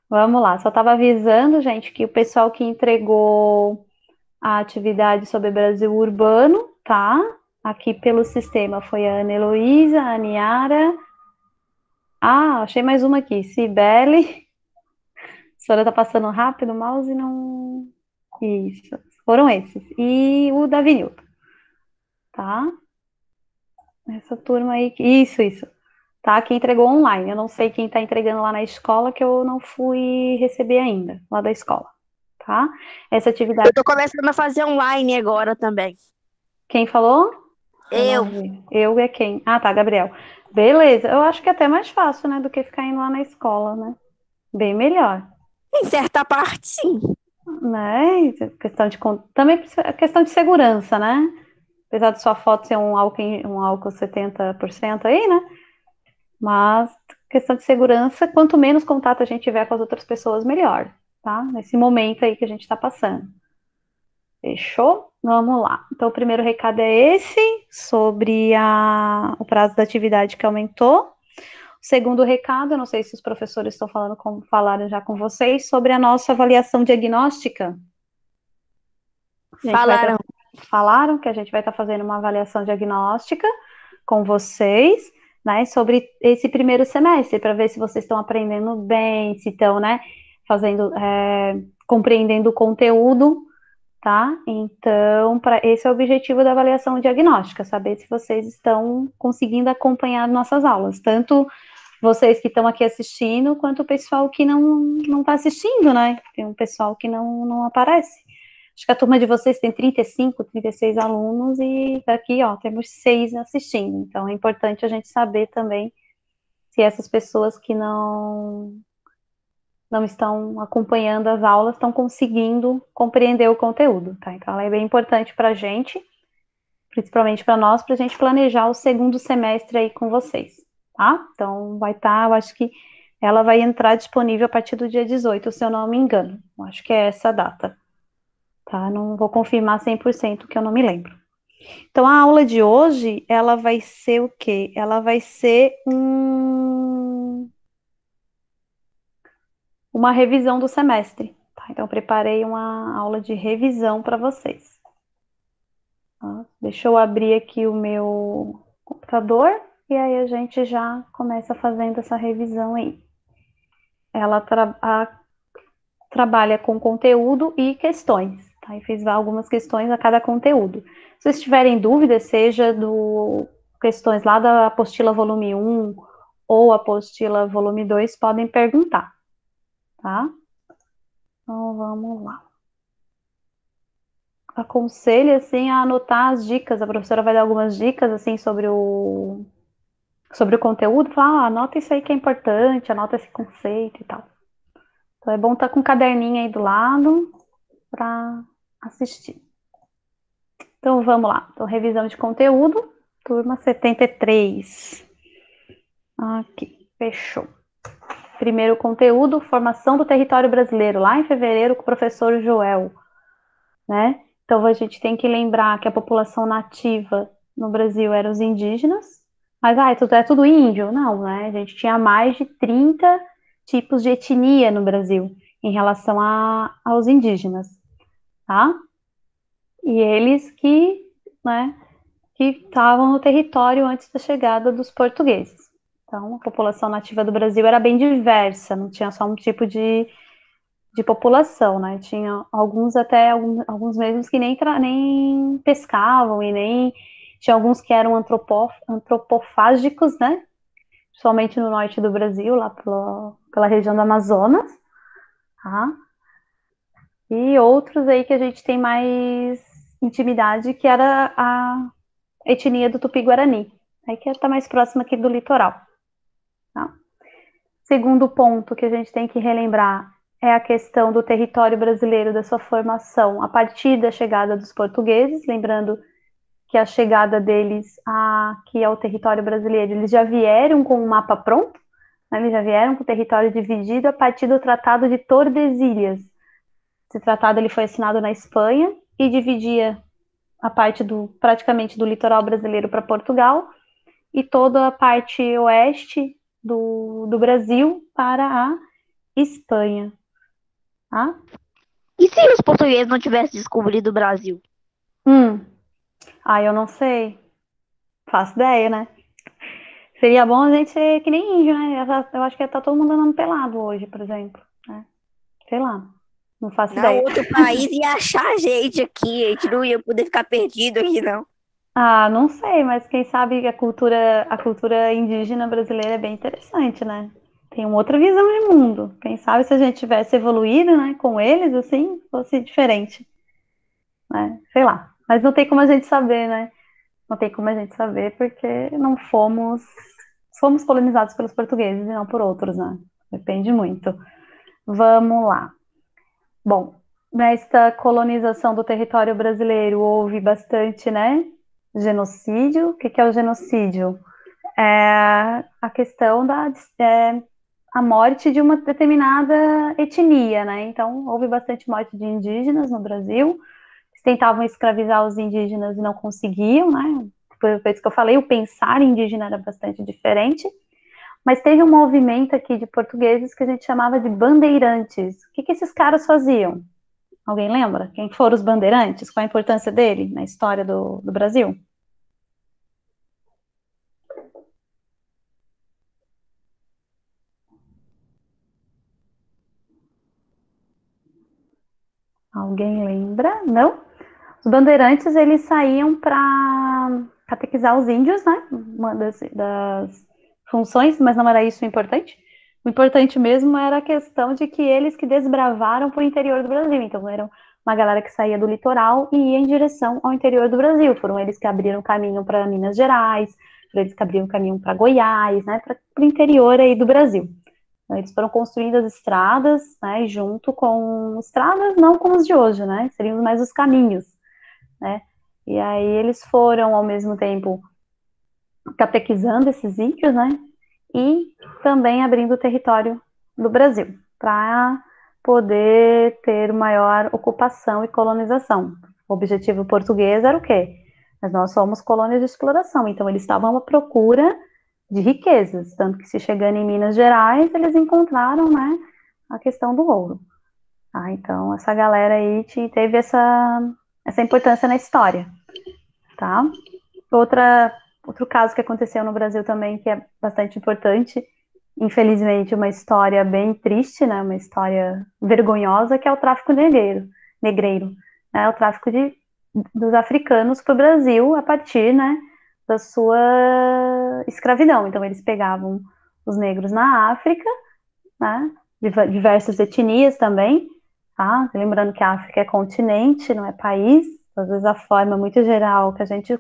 Vamos lá, só estava avisando, gente, que o pessoal que entregou a atividade sobre Brasil urbano, tá? Aqui pelo sistema foi a Ana Heloísa, a Niara. Ah, achei mais uma aqui, Cibele. A senhora tá passando rápido, o mouse não. Isso, foram esses. E o Davi Newton, tá? Essa turma aí. Isso. Tá? Que entregou online. Eu não sei quem tá entregando lá na escola, que eu não fui receber ainda, lá da escola, tá? Essa atividade. Eu tô começando a fazer online agora também. Quem falou? Eu não Eu, vi. Eu é quem? Ah, tá, Gabriel. Beleza. Eu acho que é até mais fácil, né, do que ficar indo lá na escola, né? Bem melhor, em certa parte, sim. né? Questão de também questão de segurança, né? Apesar de sua foto ser um álcool 70% aí, né? Mas questão de segurança, quanto menos contato a gente tiver com as outras pessoas, melhor, tá? Nesse momento aí que a gente está passando. Fechou? Vamos lá. Então, o primeiro recado é esse, sobre o prazo da atividade que aumentou. O segundo recado, eu não sei se os professores estão falando falaram já com vocês, sobre a nossa avaliação diagnóstica. A gente vai Falaram. falaram que a gente vai estar fazendo uma avaliação diagnóstica com vocês, né, sobre esse primeiro semestre, para ver se vocês estão aprendendo bem, se estão, né, fazendo, compreendendo o conteúdo, tá? Então, esse é o objetivo da avaliação diagnóstica, saber se vocês estão conseguindo acompanhar nossas aulas, tanto vocês que estão aqui assistindo, quanto o pessoal que não está assistindo, né? Tem um pessoal que não aparece. Acho que a turma de vocês tem 35, 36 alunos e daqui, ó, temos 6 assistindo. Então, é importante a gente saber também se essas pessoas que não estão acompanhando as aulas estão conseguindo compreender o conteúdo, tá? Então, ela é bem importante para a gente, principalmente para nós, para a gente planejar o segundo semestre aí com vocês, tá? Então, vai estar, eu acho que ela vai entrar disponível a partir do dia 18, se eu não me engano. Eu acho que é essa data, tá? Não vou confirmar 100%, que eu não me lembro. Então, a aula de hoje, ela vai ser o quê? Ela vai ser uma revisão do semestre, tá? Então, eu preparei uma aula de revisão para vocês. Tá? Deixa eu abrir aqui o meu computador e aí a gente já começa fazendo essa revisão aí. Ela trabalha com conteúdo e questões, tá? E fiz algumas questões a cada conteúdo. Se vocês tiverem dúvidas, seja do questões lá da apostila volume 1 ou apostila volume 2, podem perguntar, tá? Então vamos lá. Aconselho assim a anotar as dicas. A professora vai dar algumas dicas assim sobre o conteúdo. Falar, anota isso aí que é importante, anota esse conceito e tal. Então é bom estar com um caderninho aí do lado para assistir. Então vamos lá. Então, revisão de conteúdo, turma 73. Aqui, fechou. Primeiro conteúdo, formação do território brasileiro, lá em fevereiro com o professor Joel, né? Então a gente tem que lembrar que a população nativa no Brasil eram os indígenas, mas é tudo índio? Não, né? A gente tinha mais de 30 tipos de etnia no Brasil em relação aos indígenas, tá? E eles né, que estavam no território antes da chegada dos portugueses. Então, a população nativa do Brasil era bem diversa, não tinha só um tipo de população, né? Tinha alguns mesmos que nem pescavam e nem tinha alguns que eram antropofágicos, né? Principalmente no norte do Brasil, lá pela região do Amazonas, tá? E outros aí que a gente tem mais intimidade, que era a etnia do Tupi-Guarani, aí que está mais próxima aqui do litoral. Tá? Segundo ponto que a gente tem que relembrar é a questão do território brasileiro, da sua formação a partir da chegada dos portugueses, lembrando que a chegada deles aqui ao território brasileiro, eles já vieram com um mapa pronto, né? Eles já vieram com o território dividido a partir do Tratado de Tordesilhas. Esse tratado ele foi assinado na Espanha e dividia a parte praticamente do litoral brasileiro para Portugal e toda a parte oeste do Brasil para a Espanha. Tá? E se os portugueses não tivessem descobrido o Brasil? Hum, eu não sei. Faço ideia, né? Seria bom a gente ser que nem índio, né? Eu acho que tá todo mundo andando pelado hoje, por exemplo. Né? Sei lá. Não faço Não, ideia. outro país ia achar a gente não ia poder ficar perdido aqui, não. Não sei, mas quem sabe a cultura indígena brasileira é bem interessante, né? Tem uma outra visão de mundo. Quem sabe se a gente tivesse evoluído, né, com eles, assim, fosse diferente, né? Sei lá. Mas não tem como a gente saber, né? Não tem como a gente saber porque não fomos colonizados pelos portugueses e não por outros, né? Depende muito. Vamos lá. Bom, nesta colonização do território brasileiro houve bastante, né? Genocídio. O que que é o genocídio? É a questão a morte de uma determinada etnia, né? Então, houve bastante morte de indígenas no Brasil. Eles tentavam escravizar os indígenas e não conseguiam, né? Por isso que eu falei, o pensar indígena era bastante diferente. Mas teve um movimento aqui de portugueses que a gente chamava de bandeirantes. O que que esses caras faziam? Alguém lembra? Quem foram os bandeirantes? Qual a importância dele na história do Brasil? Alguém lembra? Não? Os bandeirantes, eles saíam para catequizar os índios, né? Uma das funções, mas não era isso o importante. O importante mesmo era a questão de que eles que desbravaram para o interior do Brasil. Então, eram uma galera que saía do litoral e ia em direção ao interior do Brasil. Foram eles que abriram caminho para Minas Gerais, foram eles que abriram caminho para Goiás, né? Para o interior aí do Brasil. Então, eles foram construindo as estradas, né? Junto com estradas, não como os de hoje, né? Seriam mais os caminhos, né? E aí eles foram, ao mesmo tempo, catequizando esses índios, né? E também abrindo o território do Brasil para poder ter maior ocupação e colonização. O objetivo português era o quê? Mas nós somos colônias de exploração, então eles estavam à procura de riquezas, tanto que se chegando em Minas Gerais, eles encontraram, né, a questão do ouro. Então essa galera aí teve essa importância na história, tá? Outro caso que aconteceu no Brasil também, que é bastante importante, infelizmente uma história bem triste, né, uma história vergonhosa, que é o tráfico negreiro, né, o tráfico dos africanos para o Brasil a partir, né, da sua escravidão. Então eles pegavam os negros na África, né, diversas etnias também, tá? Lembrando que a África é continente, não é país. Às vezes a forma muito geral que a gente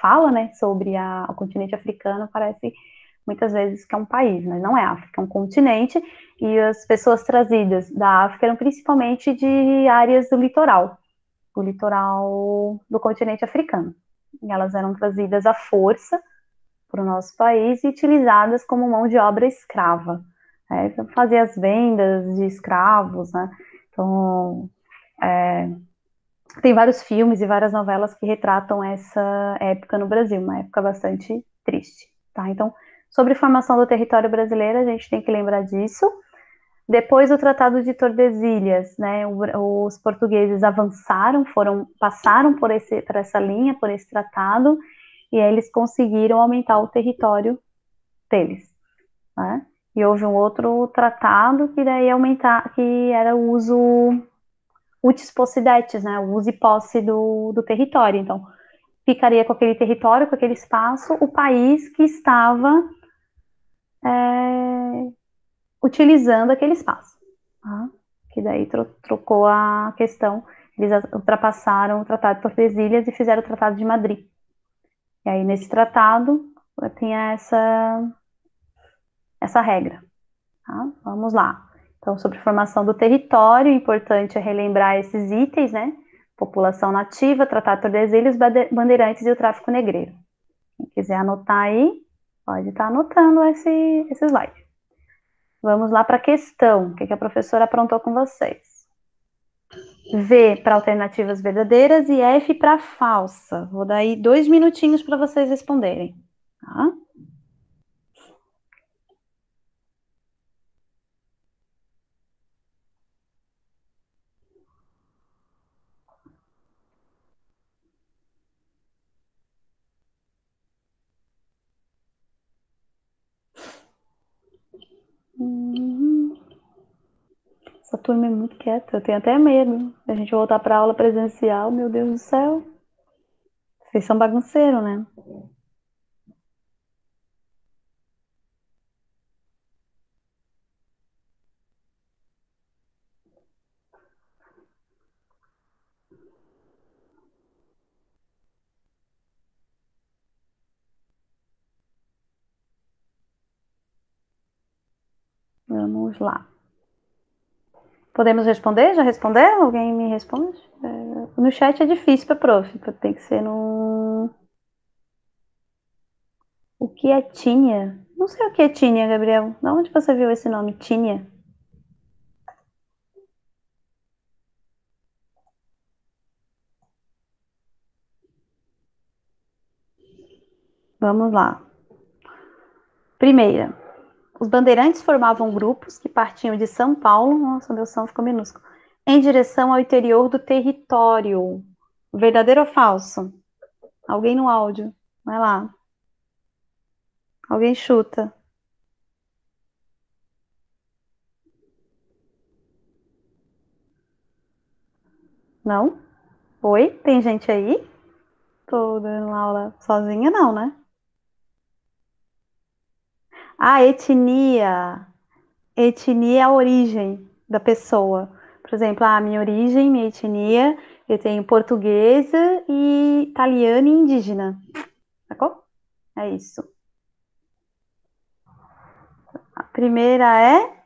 fala, né, sobre o continente africano parece muitas vezes que é um país, mas não é África, é um continente, e as pessoas trazidas da África eram principalmente de áreas do litoral do continente africano. E elas eram trazidas à força para o nosso país e utilizadas como mão de obra escrava. Então, fazia as vendas de escravos, né? Então, tem vários filmes e várias novelas que retratam essa época no Brasil, uma época bastante triste, tá? Então, sobre formação do território brasileiro, a gente tem que lembrar disso. Depois do Tratado de Tordesilhas, né, os portugueses avançaram, passaram por essa linha, por esse tratado, e aí eles conseguiram aumentar o território deles, né? E houve um outro tratado que daí que era o uso utis possidetis, né, o uso e posse do território. Então, ficaria com aquele território, com aquele espaço, o país que estava utilizando aquele espaço. Tá? Que daí trocou a questão, eles ultrapassaram o Tratado de Tordesilhas e fizeram o Tratado de Madrid. E aí, nesse tratado, tinha essa regra. Tá? Vamos lá. Então, sobre formação do território, importante é relembrar esses itens, né? População nativa, Tratado de Tordesilhas, bandeirantes e o tráfico negreiro. Quem quiser anotar aí, pode estar anotando esse slide. Vamos lá para a questão, o que a professora aprontou com vocês. V para alternativas verdadeiras e F para falsa. Vou dar aí 2 minutinhos para vocês responderem. Tá? Essa turma é muito quieta, eu tenho até medo. A gente voltar para aula presencial, meu Deus do céu. Vocês são bagunceiros, né? Vamos lá. Podemos responder? Já respondeu? Alguém me responde? No chat é difícil para prof. Tem que ser no... O que é Tínia? Não sei o que é Tínia, Gabriel. De onde você viu esse nome, Tínia? Vamos lá. Primeira, os bandeirantes formavam grupos que partiam de São Paulo, nossa, meu som ficou minúsculo, em direção ao interior do território. Verdadeiro ou falso? Alguém no áudio? Vai lá. Alguém chuta. Não? Oi? Tem gente aí? Tô dando aula sozinha, não, né? Ah, etnia. Etnia é a origem da pessoa. Por exemplo, a minha origem, minha etnia, eu tenho portuguesa e italiana e indígena. Sacou? É isso. A primeira é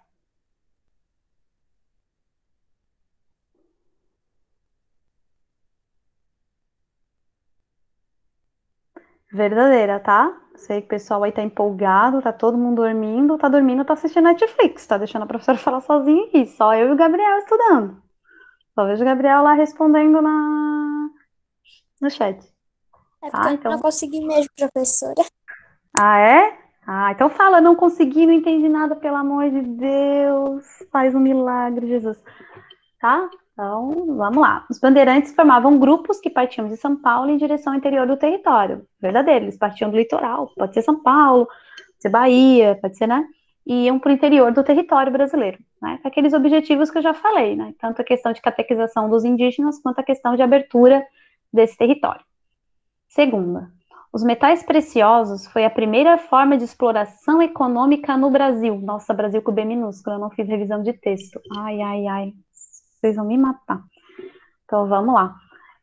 verdadeira, tá? Sei que o pessoal aí tá empolgado, tá todo mundo dormindo, tá dormindo, tá assistindo Netflix, tá deixando a professora falar sozinha aqui, só eu e o Gabriel estudando. Só vejo o Gabriel lá respondendo no chat, É porque tá? eu não Então, consegui mesmo, professora. ah, é? Ah, então fala, não consegui, não entendi nada, pelo amor de Deus. Faz um milagre, Jesus. Tá? Então, vamos lá. Os bandeirantes formavam grupos que partiam de São Paulo em direção ao interior do território. Verdadeiro, eles partiam do litoral, pode ser São Paulo, pode ser Bahia, pode ser, né? E iam para o interior do território brasileiro, né? Aqueles objetivos que eu já falei, né? Tanto a questão de catequização dos indígenas quanto a questão de abertura desse território. Segunda, os metais preciosos foi a primeira forma de exploração econômica no Brasil. Nossa, Brasil com B minúsculo, eu não fiz revisão de texto. Ai, ai, ai, vocês vão me matar. Então, vamos lá.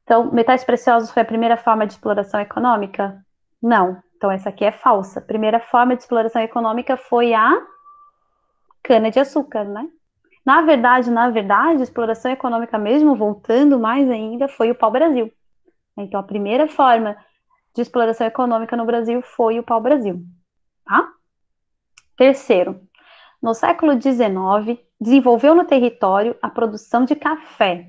Então, metais preciosos foi a primeira forma de exploração econômica? Não. Então, essa aqui é falsa. A primeira forma de exploração econômica foi a cana-de-açúcar, né? Na verdade, a exploração econômica mesmo, voltando mais ainda, foi o pau-brasil. Então, a primeira forma de exploração econômica no Brasil foi o pau-brasil, tá? Terceiro, no século XIX, desenvolveu no território a produção de café.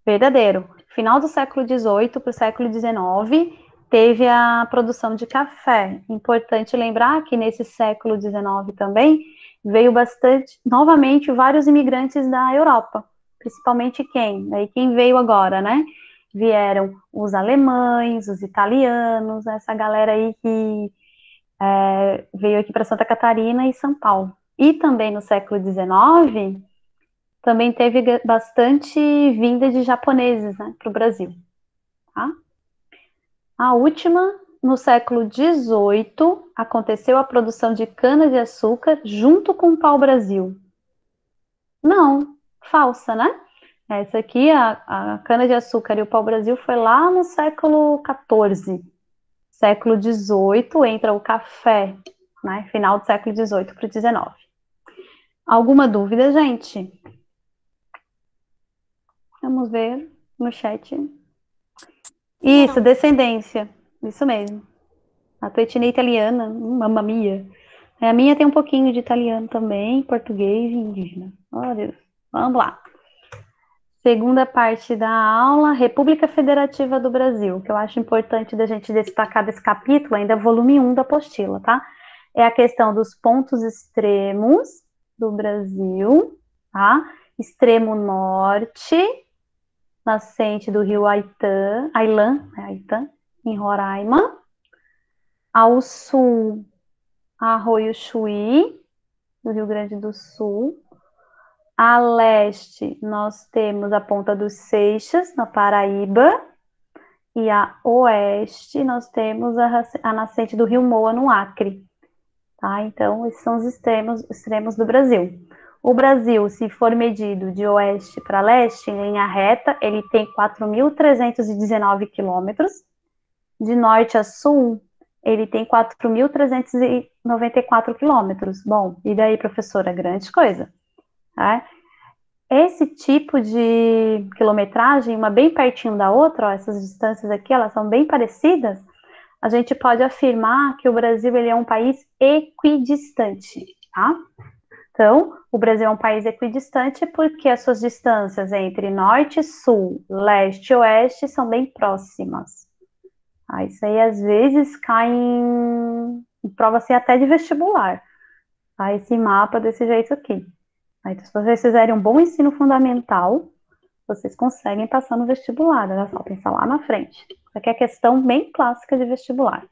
Verdadeiro. Final do século XVIII para o século XIX, teve a produção de café. Importante lembrar que nesse século XIX também veio bastante, novamente, vários imigrantes da Europa. Principalmente quem? Aí quem veio agora, né? Vieram os alemães, os italianos, essa galera aí que veio aqui para Santa Catarina e São Paulo. E também no século XIX, também teve bastante vinda de japoneses, né, para o Brasil. Tá? A última, no século XVIII, aconteceu a produção de cana-de-açúcar junto com o pau-brasil. Não, falsa, né? Essa aqui, a cana-de-açúcar e o pau-brasil foi lá no século XIV. Século XVIII entra o café, né? Final do século XVIII para o XIX. Alguma dúvida, gente? Vamos ver no chat. Isso, Não. descendência. Isso mesmo. A tua etnia italiana, mamma mia. A minha tem um pouquinho de italiano também, português e indígena. Oh, Deus. Vamos lá. Segunda parte da aula, República Federativa do Brasil, que eu acho importante da gente destacar desse capítulo, ainda volume 1 da apostila, tá? É a questão dos pontos extremos do Brasil, tá? Extremo norte, nascente do rio Ailã, em Roraima. Ao sul, Arroio Chuí, do Rio Grande do Sul. A leste, nós temos a Ponta dos Seixas, na Paraíba. E a oeste, nós temos a nascente do Rio Moa, no Acre. Tá? Então, esses são os extremos do Brasil. O Brasil, se for medido de oeste para leste, em linha reta, ele tem 4.319 quilômetros. De norte a sul, ele tem 4.394 quilômetros. Bom, e daí, professora? Grande coisa. Tá? Esse tipo de quilometragem, uma bem pertinho da outra, ó, essas distâncias aqui, elas são bem parecidas, a gente pode afirmar que o Brasil ele é um país equidistante, tá? Então, o Brasil é um país equidistante porque as suas distâncias entre norte, sul, leste e oeste são bem próximas. Isso aí, às vezes, cai em prova assim, até de vestibular. Esse mapa desse jeito aqui. Então, se vocês fizerem um bom ensino fundamental, vocês conseguem passar no vestibular. Olha só, pensar lá na frente. Isso aqui é questão bem clássica de vestibular.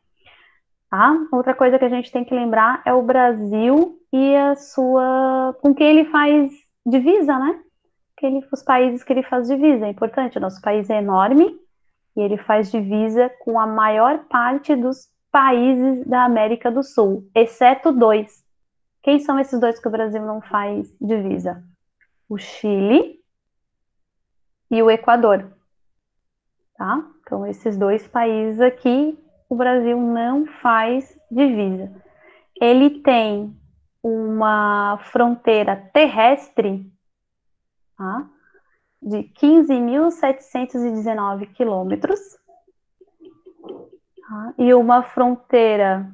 Tá? Outra coisa que a gente tem que lembrar é o Brasil e a sua... com quem ele faz divisa, né? Os países que ele faz divisa. É importante, o nosso país é enorme e ele faz divisa com a maior parte dos países da América do Sul, exceto 2. Quem são esses 2 que o Brasil não faz divisa? O Chile e o Equador. Tá? Então, esses 2 países aqui, o Brasil não faz divisa. Ele tem uma fronteira terrestre, tá? De 15.719 quilômetros, tá? E uma fronteira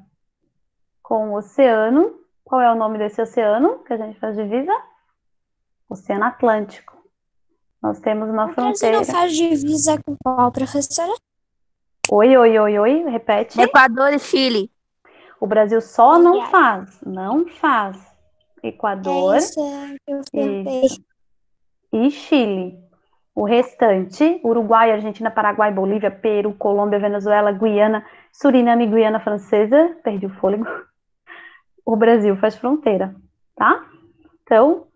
com o oceano. Qual é o nome desse oceano que a gente faz divisa? Oceano Atlântico. Nós temos uma O Brasil fronteira... não faz divisa com qual, professora? Oi, repete. Equador e Chile. O Brasil só não Ai. faz, não faz. Equador, É isso que eu perguntei. isso, e Chile. O restante, Uruguai, Argentina, Paraguai, Bolívia, Peru, Colômbia, Venezuela, Guiana, Suriname e Guiana Francesa, perdi o fôlego. O Brasil faz fronteira, tá? Então,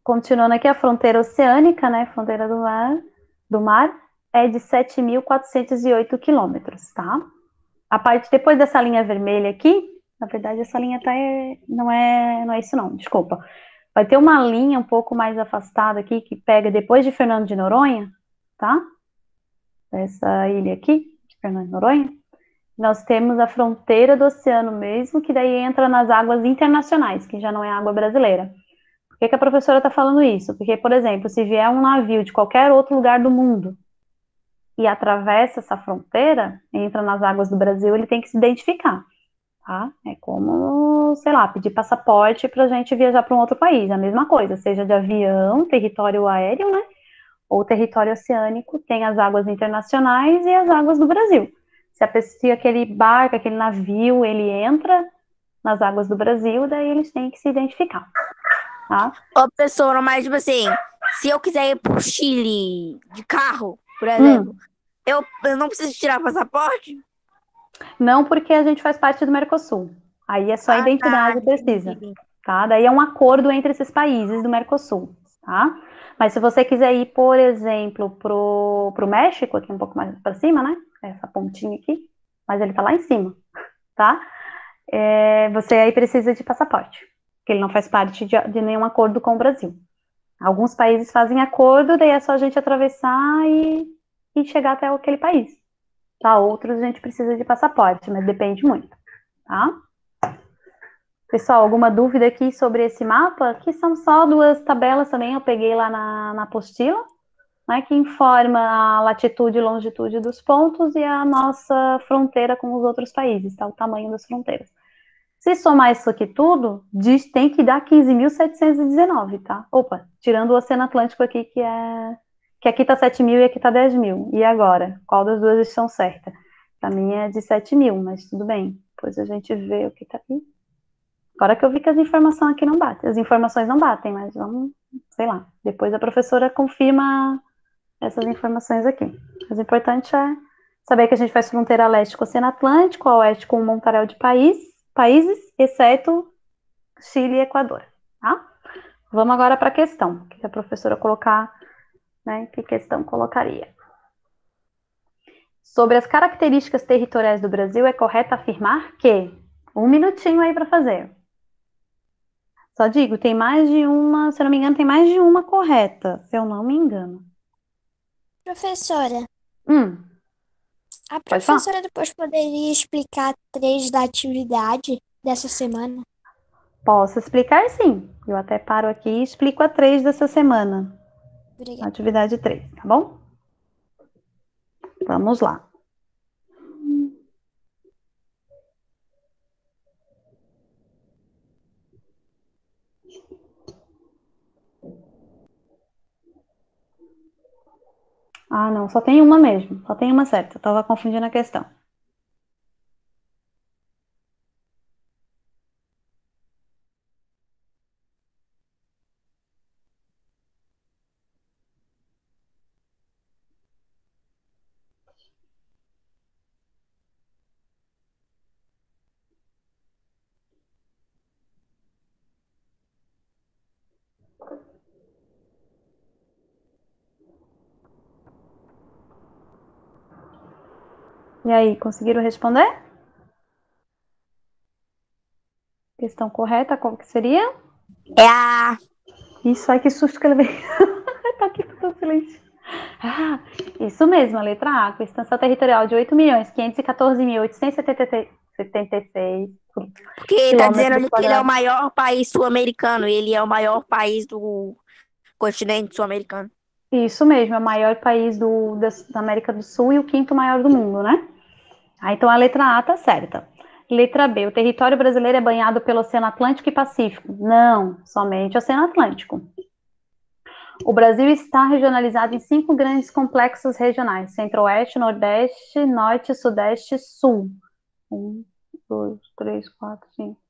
continuando aqui, a fronteira oceânica, né, fronteira do mar é de 7.408 quilômetros, tá? A parte depois dessa linha vermelha aqui, na verdade essa linha não é isso não, desculpa. Vai ter uma linha um pouco mais afastada aqui, que pega depois de Fernando de Noronha, tá? Essa ilha aqui, de Fernando de Noronha. Nós temos a fronteira do oceano mesmo, que daí entra nas águas internacionais, que já não é água brasileira. Por que a professora está falando isso? Porque, por exemplo, se vier um navio de qualquer outro lugar do mundo e atravessa essa fronteira, entra nas águas do Brasil, ele tem que se identificar. Tá? É como, sei lá, pedir passaporte para a gente viajar para um outro país, a mesma coisa, seja de avião, território aéreo, né? Ou território oceânico, tem as águas internacionais e as águas do Brasil. Se aquele barco, aquele navio, ele entra nas águas do Brasil, daí eles têm que se identificar, tá? Ô, professora, mas tipo assim, se eu quiser ir pro Chile de carro, por exemplo, eu não preciso tirar passaporte? Não, porque a gente faz parte do Mercosul. Aí é só a identidade que precisa, tá? Daí é um acordo entre esses países do Mercosul, tá? Mas se você quiser ir, por exemplo, pro México, aqui um pouco mais para cima, né? Essa pontinha aqui, mas ele tá lá em cima, tá? Você aí precisa de passaporte, porque ele não faz parte de nenhum acordo com o Brasil. Alguns países fazem acordo, daí é só a gente atravessar e chegar até aquele país. Tá? Outros a gente precisa de passaporte, mas depende muito, tá? Pessoal, alguma dúvida aqui sobre esse mapa? Aqui são só 2 tabelas também, eu peguei lá na apostila, né, que informa a latitude e longitude dos pontos e a nossa fronteira com os outros países, tá? O tamanho das fronteiras. Se somar isso aqui tudo, tem que dar 15.719, tá? Opa, tirando o Oceano Atlântico aqui, que aqui tá 7.000 e aqui tá 10.000. E agora? Qual das duas estão certas? Pra mim é de 7.000, mas tudo bem. Depois a gente vê o que tá aqui. Agora que eu vi que as informações aqui não batem. As informações não batem, mas vamos, sei lá. Depois a professora confirma essas informações aqui. Mas o importante é saber que a gente faz fronteira leste com o Oceano Atlântico, a oeste com um montaréu de países, exceto Chile e Equador, tá? Vamos agora para a questão, que a professora colocar, né, que questão colocaria. Sobre as características territoriais do Brasil, é correto afirmar que... Um minutinho aí para fazer. Só digo, tem mais de uma, se eu não me engano, tem mais de uma correta, se eu não me engano. Professora, Hum, a pode falar. professora depois poderia explicar 3 da atividade dessa semana? Posso explicar sim. Eu até paro aqui e explico a 3 dessa semana. Obrigada. Atividade 3, tá bom? Vamos lá. Ah, não, só tem uma mesmo. Só tem uma certa. Eu tava confundindo a questão. E aí, conseguiram responder? Questão correta, qual que seria? É a. Isso, ai que susto que eu levei. Tá aqui tudo silêncio. Ah, isso mesmo, a letra A, com extensão territorial de 8.514.876 Porque tá dizendo quilômetros ali que ele é o quadrados. maior país sul-americano. Ele é o maior país do continente sul-americano. Isso mesmo, é o maior país da América do Sul e o quinto maior do mundo, né? Ah, então a letra A tá certa. Letra B, o território brasileiro é banhado pelo Oceano Atlântico e Pacífico? Não, somente o Oceano Atlântico. O Brasil está regionalizado em 5 grandes complexos regionais: Centro-Oeste, Nordeste, Norte, Sudeste e Sul. 1, 2, 3, 4, 5.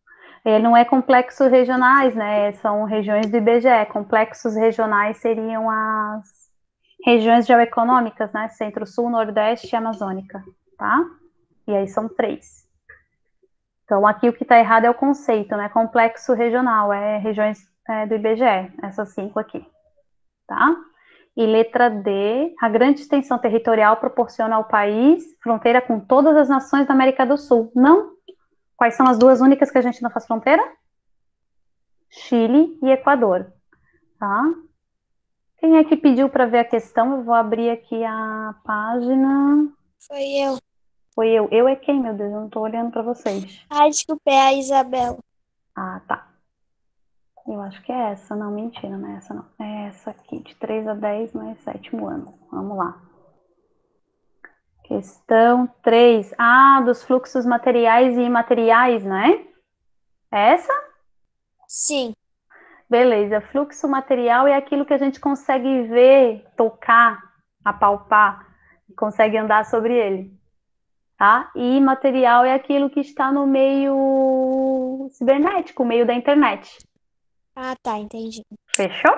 Ele não é complexos regionais, né? São regiões do IBGE. Complexos regionais seriam as regiões geoeconômicas, né? Centro-Sul, Nordeste e Amazônica, tá? E aí são 3. Então, aqui o que está errado é o conceito, né? Complexo regional, é regiões do IBGE, essas 5 aqui, tá? E letra D, a grande extensão territorial proporciona ao país fronteira com todas as nações da América do Sul. Não? Quais são as 2 únicas que a gente não faz fronteira? Chile e Equador, tá? Quem é que pediu para ver a questão? Eu vou abrir aqui a página. Foi eu. Foi eu. Eu é quem, meu Deus? Eu não estou olhando para vocês. Ai, desculpa, é a Isabela. Ah, tá. Eu acho que é essa. Não, mentira, não é essa não. É essa aqui, de 3 a 10, mas 7º ano. Vamos lá. Questão 3. Ah, dos fluxos materiais e imateriais, né? É essa? Sim. Beleza. Fluxo material é aquilo que a gente consegue ver, tocar, apalpar, consegue andar sobre ele, tá? E imaterial é aquilo que está no meio cibernético, meio da internet. Ah, tá, entendi. Fechou?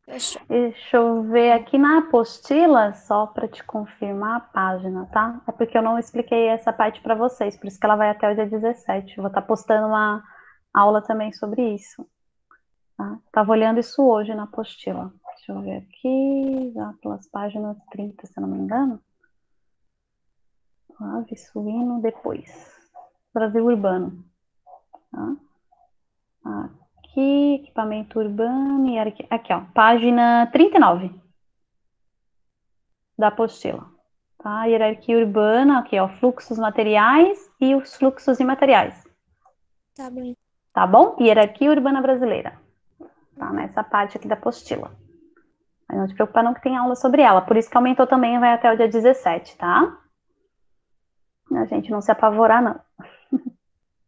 Fechou. Deixa eu ver aqui na apostila, só para te confirmar a página, tá? É porque eu não expliquei essa parte para vocês, por isso que ela vai até o dia 17. Eu vou estar postando uma aula também sobre isso. Tá? Tava olhando isso hoje na apostila. Deixa eu ver aqui, já pelas páginas 30, se eu não me engano. Ave, suíno, depois. Brasil urbano. Tá? Aqui, equipamento urbano, e aqui, ó, página 39 da apostila. Tá? Hierarquia urbana, aqui, ó, fluxos materiais e os fluxos imateriais. Tá bem. Tá bom? Hierarquia urbana brasileira. Tá nessa parte aqui da apostila. Mas não te preocupa não que tem aula sobre ela. Por isso que aumentou também, vai até o dia 17, tá? A gente não se apavorar, não.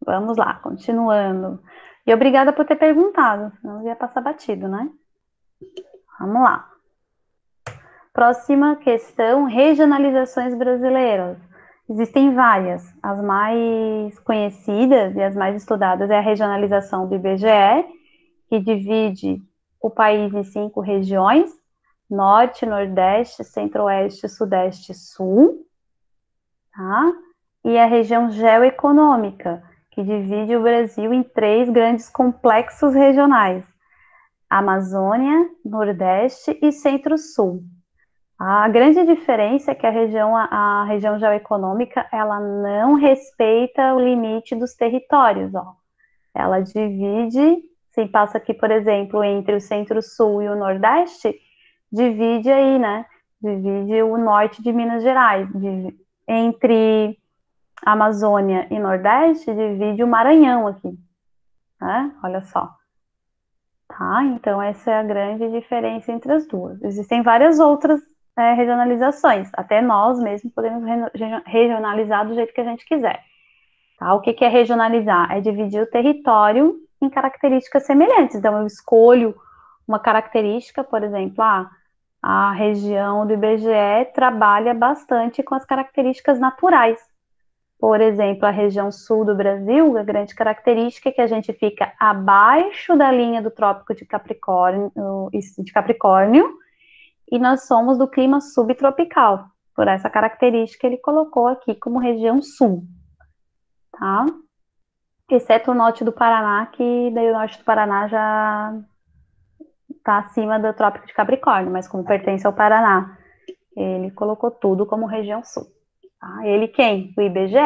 Vamos lá, continuando. E obrigada por ter perguntado, senão ia passar batido, né? Vamos lá. Próxima questão, regionalizações brasileiras. Existem várias. As mais conhecidas e as mais estudadas é a regionalização do IBGE, que divide o país em 5 regiões: Norte, Nordeste, Centro-Oeste, Sudeste e Sul. Tá? E a região geoeconômica, que divide o Brasil em 3 grandes complexos regionais: Amazônia, Nordeste e Centro-Sul. A grande diferença é que a região geoeconômica, ela não respeita o limite dos territórios, ó. Ela divide, se passa aqui, por exemplo, entre o Centro-Sul e o Nordeste, divide aí, né? Divide o norte de Minas Gerais. Entre Amazônia e Nordeste, divide o Maranhão aqui, né? Olha só. Tá? Então, essa é a grande diferença entre as duas. Existem várias outras regionalizações. Até nós mesmos podemos regionalizar do jeito que a gente quiser. Tá? O que é regionalizar? É dividir o território em características semelhantes. Então, eu escolho uma característica, por exemplo, a região do IBGE trabalha bastante com as características naturais. Por exemplo, a região sul do Brasil, a grande característica é que a gente fica abaixo da linha do Trópico de Capricórnio, e nós somos do clima subtropical. Por essa característica, ele colocou aqui como região sul, tá? Exceto o norte do Paraná, que daí o norte do Paraná já está acima do Trópico de Capricórnio, mas como pertence ao Paraná, ele colocou tudo como região sul. Tá? Ele quem? O IBGE.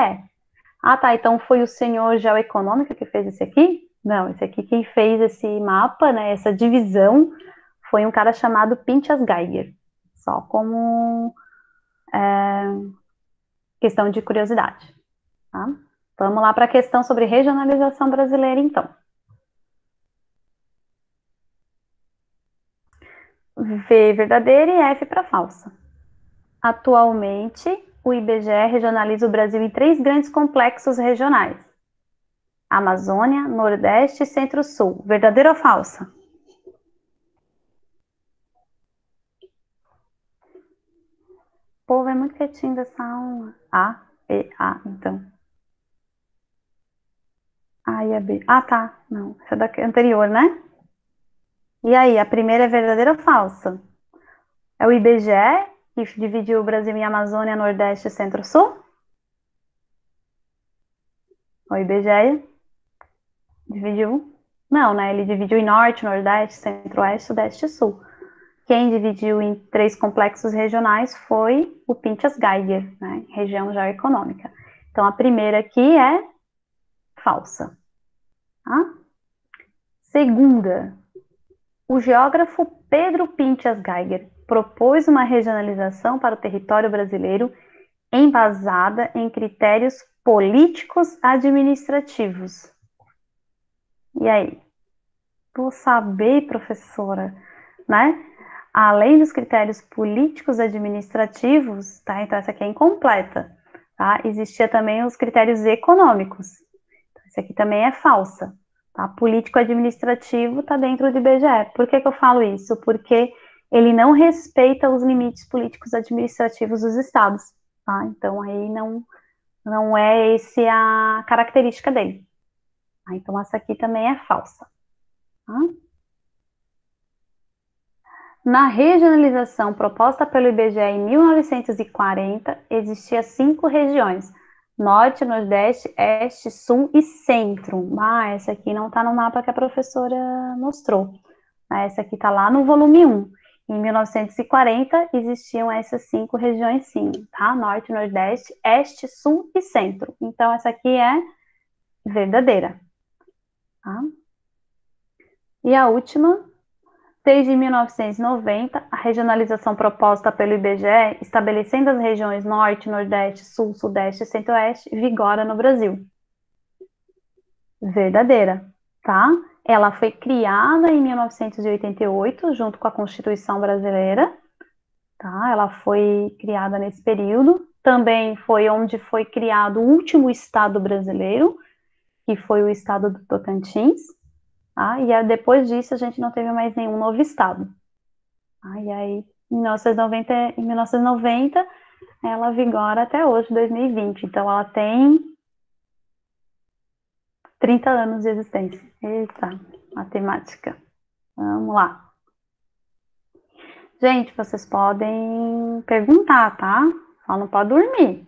Ah, tá, então foi o senhor geoeconômico que fez esse aqui? Não, esse aqui quem fez esse mapa, né, essa divisão, foi um cara chamado Pinchas Geiger. Só como questão de curiosidade. Tá? Vamos lá para a questão sobre regionalização brasileira, então. V verdadeira e F para falsa. Atualmente, o IBGE regionaliza o Brasil em 3 grandes complexos regionais: Amazônia, Nordeste e Centro-Sul. Verdadeira ou falsa? O povo é muito quietinho dessa aula. A, B, A, então. A e a B. Ah, tá. Não, essa é da anterior, né? E aí, a primeira é verdadeira ou falsa? É o IBGE que dividiu o Brasil em Amazônia, Nordeste e Centro-Sul? O IBGE dividiu? Não, né? Ele dividiu em Norte, Nordeste, Centro-Oeste, Sudeste e Sul. Quem dividiu em 3 complexos regionais foi o Pinchas Geiger, né? Região geoeconômica. Então, a primeira aqui é falsa. Tá? Segunda, o geógrafo Pedro Pinchas Geiger propôs uma regionalização para o território brasileiro embasada em critérios políticos administrativos. E aí? Vou saber, professora, né? Além dos critérios políticos administrativos, tá? Então essa aqui é incompleta, tá? Existia também os critérios econômicos. Então, essa aqui também é falsa, tá? Político-administrativo tá dentro do IBGE. Por que eu falo isso? Porque ele não respeita os limites políticos administrativos dos estados, tá? Então aí não é essa a característica dele. Tá? Então essa aqui também é falsa. Tá? Na regionalização proposta pelo IBGE em 1940, existia 5 regiões: Norte, Nordeste, Este, Sul e Centro. Ah, essa aqui não está no mapa que a professora mostrou. Essa aqui está lá no volume 1. Em 1940, existiam essas 5 regiões sim, tá? Norte, Nordeste, Este, Sul e Centro. Então, essa aqui é verdadeira. Tá? E a última... Desde 1990, a regionalização proposta pelo IBGE, estabelecendo as regiões Norte, Nordeste, Sul, Sudeste e Centro-Oeste, vigora no Brasil. Verdadeira, tá? Ela foi criada em 1988, junto com a Constituição Brasileira, tá? Ela foi criada nesse período. Também foi onde foi criado o último estado brasileiro, que foi o estado do Tocantins. Ah, e depois disso a gente não teve mais nenhum novo estado. Ah, e aí, em 1990, ela vigora até hoje, 2020. Então, ela tem 30 anos de existência. Eita, matemática. Vamos lá. Gente, vocês podem perguntar, tá? Só não pode dormir.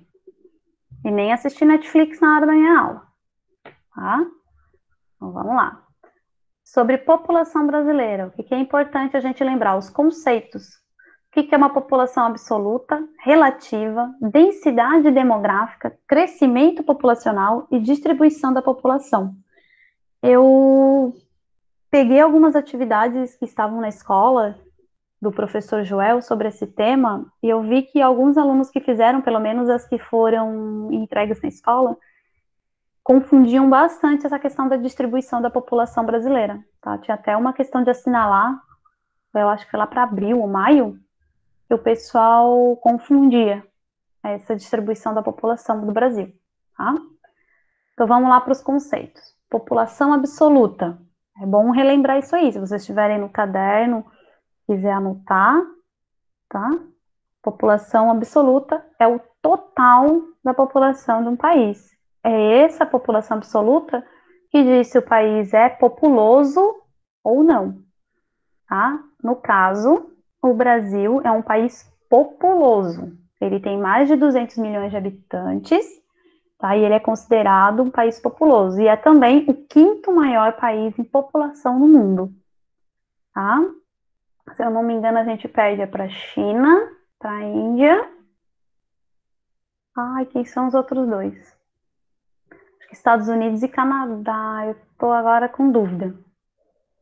E nem assistir Netflix na hora da minha aula. Tá? Então, vamos lá. sobre população brasileira. O que é importante a gente lembrar? Os conceitos. O que é uma população absoluta, relativa, densidade demográfica, crescimento populacional e distribuição da população. Eu peguei algumas atividades que estavam na escola do professor Joel sobre esse tema e eu vi que alguns alunos que fizeram, pelo menos as que foram entregues na escola, confundiam bastante essa questão da distribuição da população brasileira, tá? Tinha até uma questão de assinalar, eu acho que foi lá para abril ou maio, que o pessoal confundia essa distribuição da população do Brasil, tá? Então vamos lá para os conceitos. População absoluta. É bom relembrar isso aí, se vocês estiverem no caderno, quiser anotar, tá? População absoluta é o total da população de um país. É essa população absoluta que diz se o país é populoso ou não, tá? No caso, o Brasil é um país populoso. Ele tem mais de 200 milhões de habitantes, tá? E ele é considerado um país populoso. E é também o quinto maior país em população no mundo, tá? Se eu não me engano, a gente perde para a China, para a Índia. Ai, quem são os outros dois? Acho que Estados Unidos e Canadá. Eu tô agora com dúvida.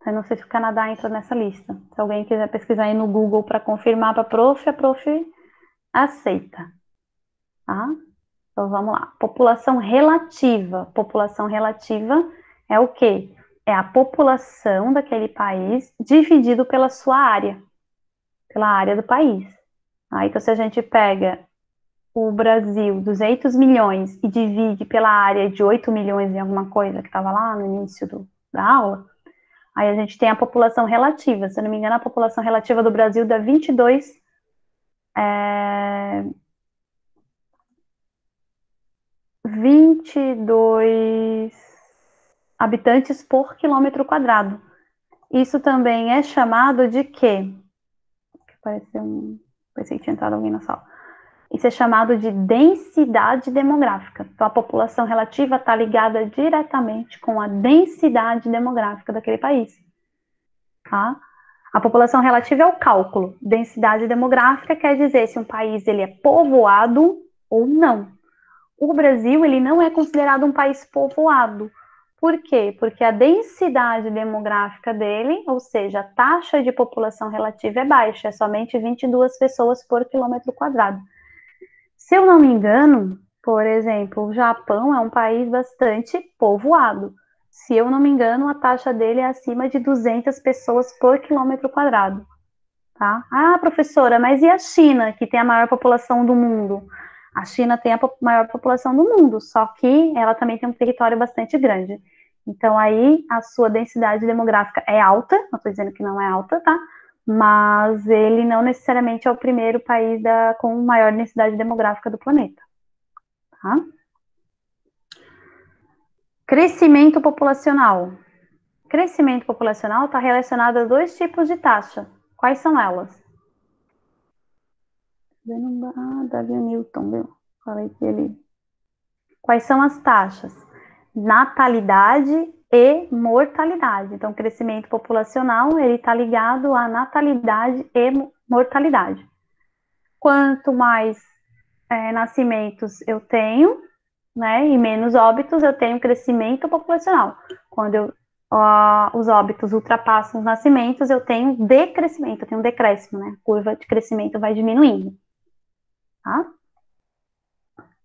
Eu não sei se o Canadá entra nessa lista. Se alguém quiser pesquisar aí no Google para confirmar para a prof aceita. Tá? Então vamos lá. População relativa. População relativa é o quê? É a população daquele país dividido pela sua área. Pela área do país. Então se a gente pega o Brasil, 200 milhões, e divide pela área de 8 milhões em alguma coisa que estava lá no início da aula, aí a gente tem a população relativa. Se eu não me engano, a população relativa do Brasil dá 22 habitantes por quilômetro quadrado. Isso também é chamado de quê? Pensei que tinha entrado alguém na sala. Isso é chamado de densidade demográfica. Então, a população relativa está ligada diretamente com a densidade demográfica daquele país. Tá? A população relativa é o cálculo. Densidade demográfica quer dizer se um país ele é povoado ou não. O Brasil ele não é considerado um país povoado. Por quê? Porque a densidade demográfica dele, ou seja, a taxa de população relativa é baixa, é somente 22 pessoas por quilômetro quadrado. Se eu não me engano, por exemplo, o Japão é um país bastante povoado. Se eu não me engano, a taxa dele é acima de 200 pessoas por quilômetro quadrado. Tá? Ah, professora, mas e a China, que tem a maior população do mundo? A China tem a maior população do mundo, só que ela também tem um território bastante grande. Então, aí, a sua densidade demográfica é alta, não estou dizendo que não é alta, tá? Mas ele não necessariamente é o primeiro país com maior densidade demográfica do planeta. Tá? Crescimento populacional. Crescimento populacional está relacionado a dois tipos de taxa. Quais são elas? Davi Newton, viu? Falei que ele... Quais são as taxas? Natalidade e mortalidade. Então, crescimento populacional, ele está ligado à natalidade e mortalidade. Quanto mais nascimentos eu tenho, né, e menos óbitos, eu tenho crescimento populacional. Quando os óbitos ultrapassam os nascimentos, eu tenho decrescimento, eu tenho um decréscimo, né? A curva de crescimento vai diminuindo. Tá?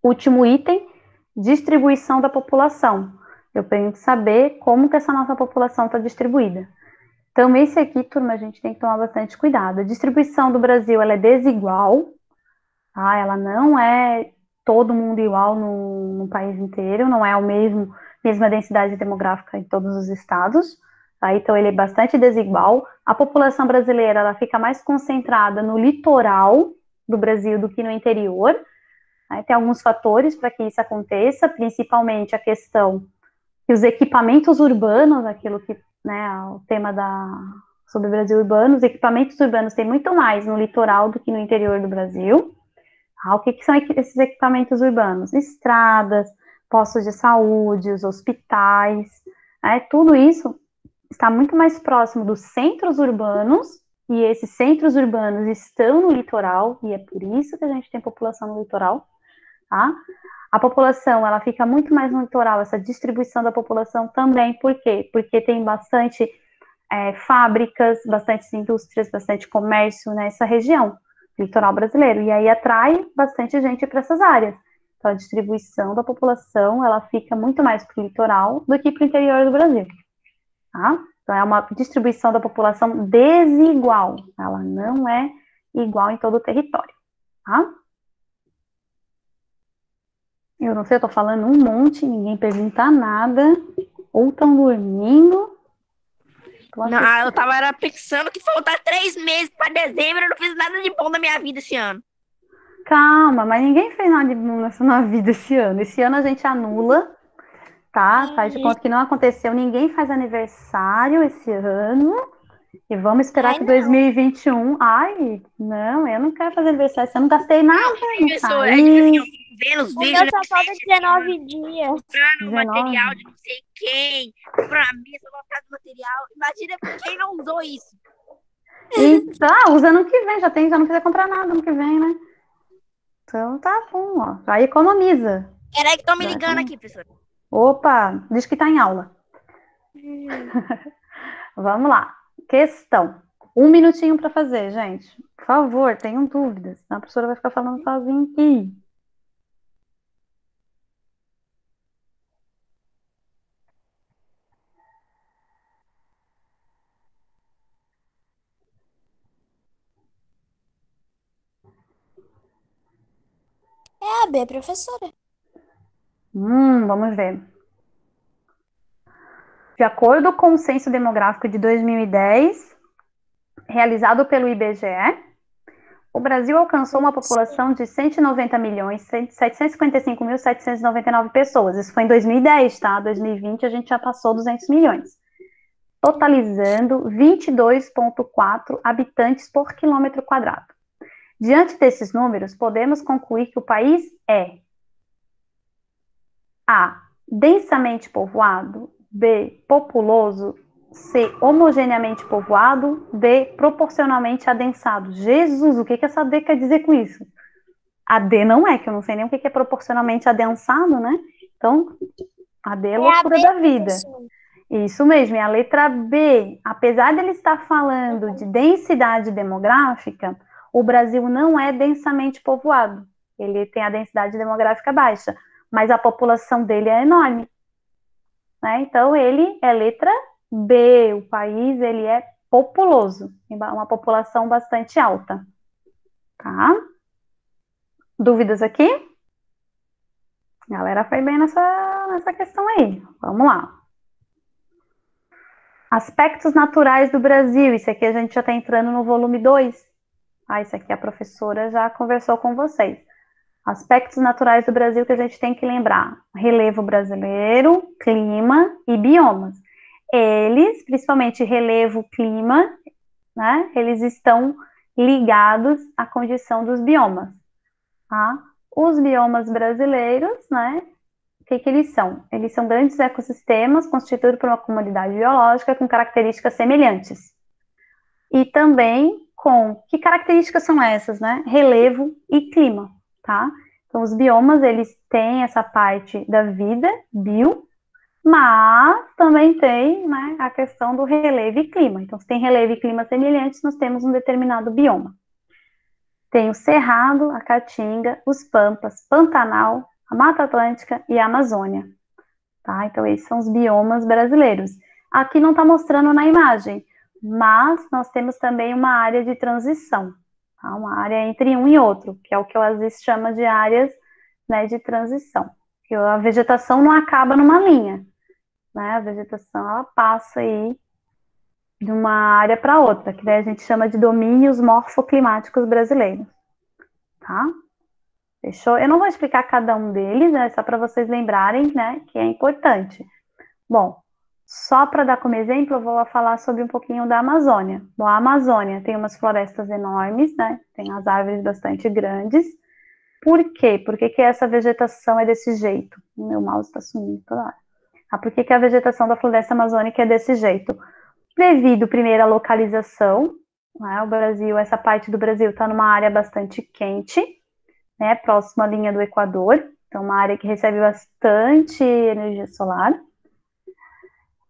Último item, distribuição da população. Eu tenho que saber como que essa nossa população está distribuída. Então, esse aqui, turma, a gente tem que tomar bastante cuidado. A distribuição do Brasil, ela é desigual, tá? Ela não é todo mundo igual no país inteiro, não é a mesma densidade demográfica em todos os estados, tá? Então, ele é bastante desigual. A população brasileira, ela fica mais concentrada no litoral do Brasil do que no interior. Tem alguns fatores para que isso aconteça, principalmente a questão que os equipamentos urbanos, aquilo que, né, o tema sobre o Brasil urbano, os equipamentos urbanos têm muito mais no litoral do que no interior do Brasil. O que são esses equipamentos urbanos? Estradas, postos de saúde, os hospitais, tudo isso está muito mais próximo dos centros urbanos, e esses centros urbanos estão no litoral, e é por isso que a gente tem população no litoral, tá? A população, ela fica muito mais no litoral, essa distribuição da população também, por quê? Porque tem bastante fábricas, bastante indústrias, bastante comércio nessa região, litoral brasileiro, e aí atrai bastante gente para essas áreas. Então, a distribuição da população, ela fica muito mais para o litoral do que para o interior do Brasil, tá? Então, é uma distribuição da população desigual, ela não é igual em todo o território, tá? Eu não sei, eu tô falando um monte, ninguém pergunta nada, ou estão dormindo. Não, eu tava era pensando que faltar 3 meses pra dezembro, eu não fiz nada de bom na minha vida esse ano. Calma, mas ninguém fez nada de bom na vida esse ano. Esse ano a gente anula, tá? Faz de conta que não aconteceu, ninguém faz aniversário esse ano. E vamos esperar Ai, que não. 2021. Ai, não, eu não quero fazer aniversário esse ano, não gastei nada, não Professor, é tipo assim, saí. eu fico vendo os O vídeos meu só falta 19 dias. comprando 19. material de não sei quem, comprando a mesa, lotado de material. Imagina quem não usou isso. Então, usa ano que vem, já não precisa comprar nada ano que vem, né? Então tá bom, ó. Já economiza. Peraí que estão me Já ligando economiza. aqui, professor. Opa, diz que tá em aula. Vamos lá. Questão. 1 minutinho para fazer, gente. Por favor, tenham dúvidas. Senão a professora vai ficar falando sozinha aqui. É a B, professora. Vamos ver. De acordo com o Censo Demográfico de 2010, realizado pelo IBGE, o Brasil alcançou uma população de 190.755.799 pessoas. Isso foi em 2010, tá? 2020 a gente já passou 200 milhões. Totalizando 22,4 habitantes por quilômetro quadrado. Diante desses números, podemos concluir que o país é A. Densamente povoado, B. Populoso, C. Homogeneamente povoado, D. Proporcionalmente adensado. Jesus, o que essa D quer dizer com isso? A D não é, que eu não sei nem o que é proporcionalmente adensado, né? Então, a D é loucura da vida. Professora. Isso mesmo, é a letra B. Apesar dele estar falando de densidade demográfica, o Brasil não é densamente povoado. Ele tem a densidade demográfica baixa, mas a população dele é enorme, né? Então, ele é letra B. O país, ele é populoso, tem uma população bastante alta, tá? Dúvidas aqui? A galera foi bem nessa questão aí. Vamos lá. Aspectos naturais do Brasil. Isso aqui a gente já está entrando no volume 2. Isso aqui a professora já conversou com vocês. Aspectos naturais do Brasil que a gente tem que lembrar. Relevo brasileiro, clima e biomas. Eles, principalmente relevo, clima, né? Eles estão ligados à condição dos biomas, tá? Os biomas brasileiros, né? O que eles são? Eles são grandes ecossistemas constituídos por uma comunidade biológica com características semelhantes. E também com... Que características são essas, né? Relevo e clima, tá? Então, os biomas, eles têm essa parte da vida, bio, mas também tem, né, a questão do relevo e clima. Então, se tem relevo e clima semelhantes, nós temos um determinado bioma. Tem o Cerrado, a Caatinga, os Pampas, Pantanal, a Mata Atlântica e a Amazônia, tá? Então, esses são os biomas brasileiros. Aqui não está mostrando na imagem, mas nós temos também uma área de transição, tá? Uma área entre um e outro, que é o que eu às vezes chamo de áreas, né, de transição. Que a vegetação não acaba numa linha, né? A vegetação, ela passa aí de uma área para outra, que daí a gente chama de domínios morfoclimáticos brasileiros, tá? Fechou? Eu não vou explicar cada um deles, né? Só para vocês lembrarem, né, que é importante. Bom, só para dar como exemplo, eu vou falar sobre um pouquinho da Amazônia. Bom, a Amazônia tem umas florestas enormes, né? Tem as árvores bastante grandes. Por quê? Por que essa vegetação é desse jeito? O meu mouse está sumindo toda hora. Por que a vegetação da floresta amazônica é desse jeito? devido primeiro à localização, né? O Brasil, essa parte do Brasil está numa área bastante quente, né? Próxima à linha do Equador, então uma área que recebe bastante energia solar.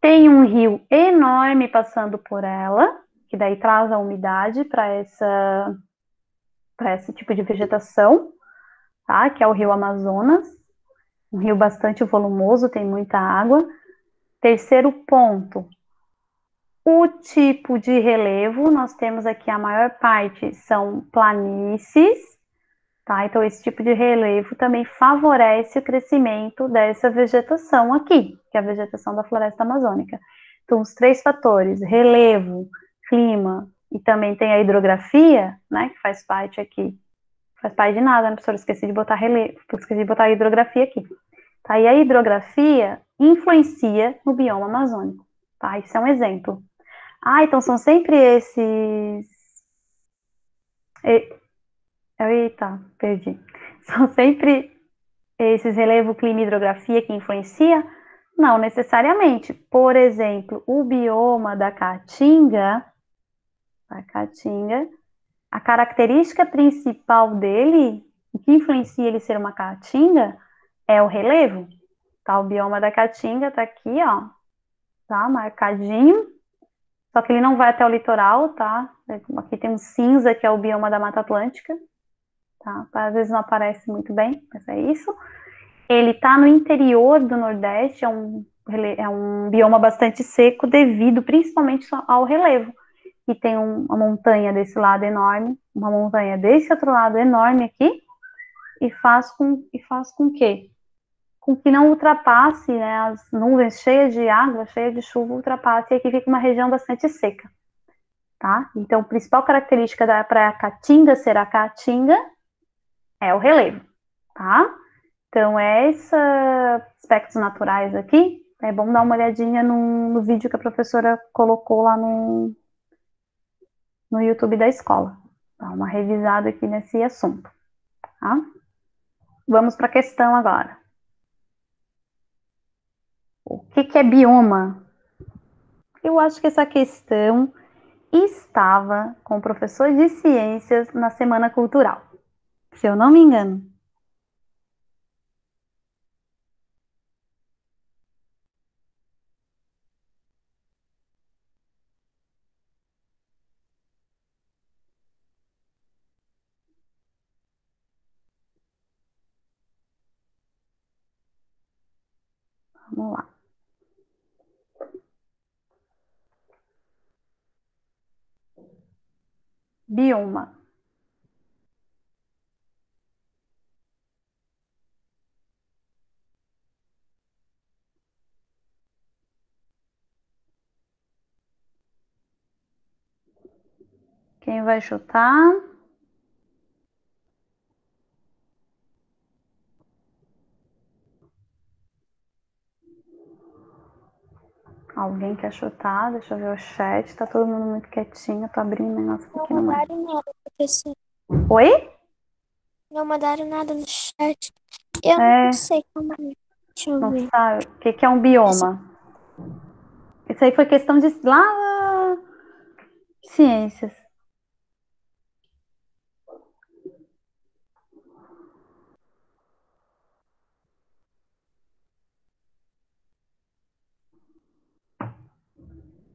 Tem um rio enorme passando por ela, que daí traz a umidade para esse tipo de vegetação, tá? Que é o rio Amazonas, um rio bastante volumoso, tem muita água. Terceiro ponto, o tipo de relevo, nós temos aqui a maior parte são planícies, tá? Então esse tipo de relevo também favorece o crescimento dessa vegetação aqui, que é a vegetação da floresta amazônica. Então os três fatores, relevo, clima e também tem a hidrografia, né, que faz parte aqui. Faz parte de nada, né, professor? Esqueci de botar relevo, esqueci de botar a hidrografia aqui. Tá? E a hidrografia influencia no bioma amazônico, tá? Isso é um exemplo. Ah, então são sempre esses. Eita, perdi. São sempre esses relevo, clima e hidrografia que influencia? Não necessariamente. Por exemplo, o bioma da Caatinga, a característica principal dele, o que influencia ele ser uma caatinga, é o relevo. Tá? O bioma da Caatinga tá aqui, ó, tá marcadinho. Só que ele não vai até o litoral, tá? Aqui tem um cinza, que é o bioma da Mata Atlântica, tá? Às vezes não aparece muito bem, mas é isso. Ele tá no interior do Nordeste, é um bioma bastante seco, devido principalmente ao relevo. E tem uma montanha desse lado enorme, uma montanha desse outro lado enorme aqui, e faz com que não ultrapasse, né, as nuvens cheias de água, cheias de chuva, ultrapasse, e aqui fica uma região bastante seca. Tá? Então, a principal característica da praia Caatinga ser a caatinga é o relevo, tá? Então, esses aspectos naturais aqui, é bom dar uma olhadinha no vídeo que a professora colocou lá no YouTube da escola. Dá uma revisada aqui nesse assunto, tá? Vamos para a questão agora. O que é bioma? Eu acho que essa questão estava com o professor de ciências na Semana Cultural, se eu não me engano. Vamos lá. Bioma. Quem vai chutar? Alguém quer chutar? Deixa eu ver o chat. Tá todo mundo muito quietinho. Tô abrindo o negócio Não aqui no meio. mandaram nada, professor. Oi? Não mandaram nada no chat. Eu É, não sei como é. Deixa eu não ver. sabe. O que é um bioma? Isso aí foi questão de lá ciências.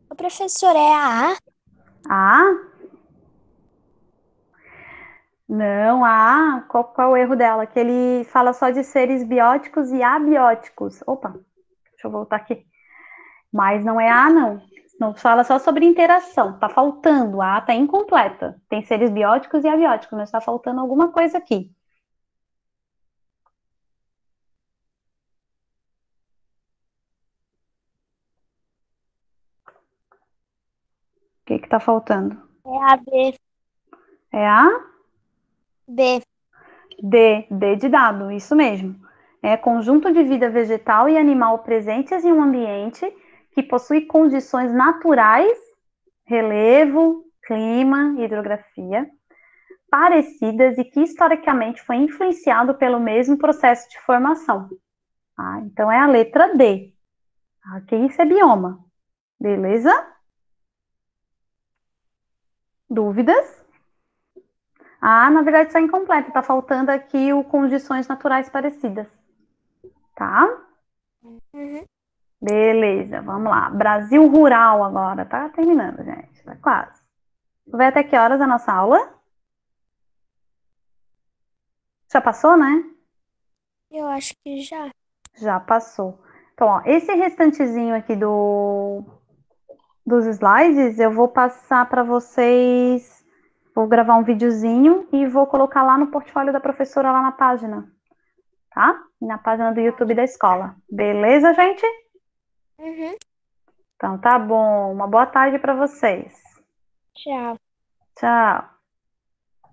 O professor é a A? Ah? Não, qual é o erro dela? Que ele fala só de seres bióticos e abióticos. Opa, deixa eu voltar aqui. Mas não é A, não. Não fala só sobre interação. Tá faltando. A tá incompleta. Tem seres bióticos e abióticos, mas tá faltando alguma coisa aqui. O que que tá faltando? É a B. É A? B. D de dado, isso mesmo. É conjunto de vida vegetal e animal presentes em um ambiente que possui condições naturais, relevo, clima, hidrografia, parecidas e que historicamente foi influenciado pelo mesmo processo de formação. Então é a letra D. Aqui isso é bioma. Beleza? Dúvidas? Ah, na verdade está incompleto. Tá faltando aqui o condições naturais parecidas. Tá? Uhum. Beleza, vamos lá. Brasil rural agora. Tá terminando, gente. Tá quase. Vai até que horas a nossa aula? Já passou, né? Eu acho que já. Já passou. Então, ó, esse restantezinho aqui dos slides, eu vou passar para vocês. Vou gravar um videozinho e vou colocar lá no portfólio da professora, lá na página, tá? E na página do YouTube da escola. Beleza, gente? Uhum. Então, tá bom. Uma boa tarde para vocês. Tchau. Tchau.